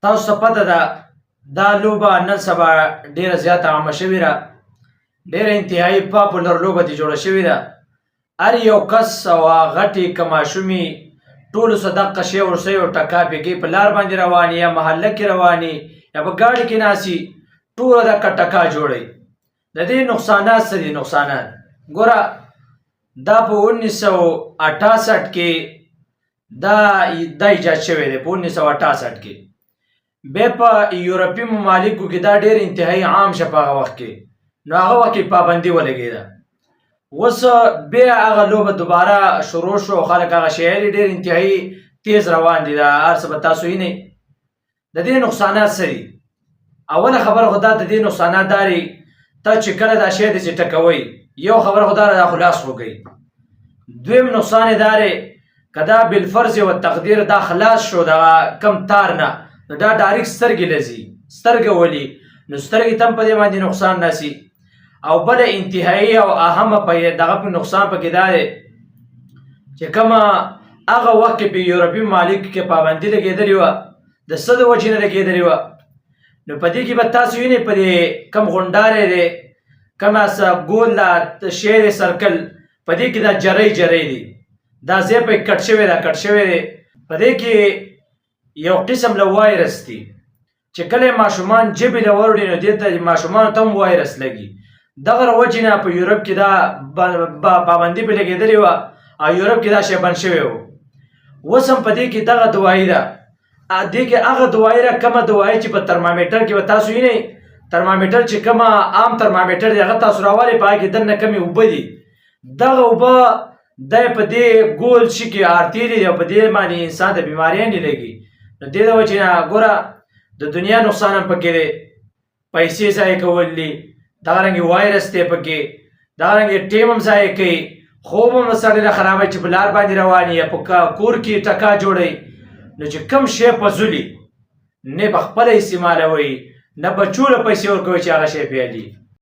تاسو ته پته ده دا لوبه نن سبا ډیره زیاته عامه شوې ده، ډیره انتهایی پاپولر لوبه دې جوړه شوې ده. هر یو کس او غټې که ماشومې ټولو څه دقه شی ورسوي او ټکا پکې په لار باندې رواني یا محله کې رواني یا په ګاډي کې ناسي، ټوله دقه ټکا جوړوي. د دې نقصانات څه دي؟ نقصانات ګوره، دا په 1968 کې دا ایجاد شوی دی، په 1968 کې. بیا په یورپي ممالکو کې دا ډېر انتهایی عام شه په هغه وخت کې، نو هغه وخت کې پابندي ولګېده. اوس بیا هغه لوبه دوباره شروع شو او خلک هغه شیان ډېر انتهایی تیز روان دي. دا هر څه به تاسو وینئ. د دې نقصانات څه دي؟ اوله خبره خو دا د دې نقصانات دا دي، ته چې کله دا شی داسې ټکوئ، یو خبره خو دا ده دا خو لاس وکئ. دویم نقصان یې دا دی که دا بالفرض و تقدیر دا خلاص شو د کم تار نه، نو دا ډایرکټ سترګې لځي، سترګه ولي، نو سترګې ته هم په دې باندې نقصان راسي. او بله انتهایی او اهمه په دغه په نقصان پکې دا دی چې کومه هغه وخت کې په یورپي ممالکو کې پابندي لګېدلې وه، د څه د وجې نه لګېدلې وه؟ نو په دې کې به تاسو وینئ په دې کم غونډاری دی، کومه ګول دا شی دی سرکل، په دې کې دا جری جری دی، دا ځای پکې کټ شوی دا کټ شوی دی. په دې کې یو قسم له وایرس دی چې کله ماشومان جبې له وروړي نو دې ته ماشومانو ته هم وایرس لګي. دغه وجې نه په یورپ کې دا پابندي پرې لګېدلې وه او یورپ کې دا شی بند شوی و. اوس هم په دې کې دغه دوایي ده، دې کې هغه دوایي ده کومه دوایي چې په ترمامیټر کې به تاسو وینئ. ترمامیټر چې کومه عام ترمامیټر دی هغه تاسو راولئ، په هغه کې دننه کمې اوبه دي. دغه اوبه دی په دې ګول شي کې ارتېلې دي او په دې باندې انسان ته بیماریانې لګي. نو دې د وجې نه ګوره د دنیا نقصان هم پکې دی، پیسې ضایع کول دي، دغه رنګې وایرس دی پکې، دغه رنګې ټیم هم ضایع کوي، خوب هم سړی له خرابوي چې په لار باندې روان یا په کور کې ټکا جوړوي. نو چې کوم شی فضولي نه په خپله استعمالوئ نه بچو له پیسې ورکوئ چې هغه شی پیلي.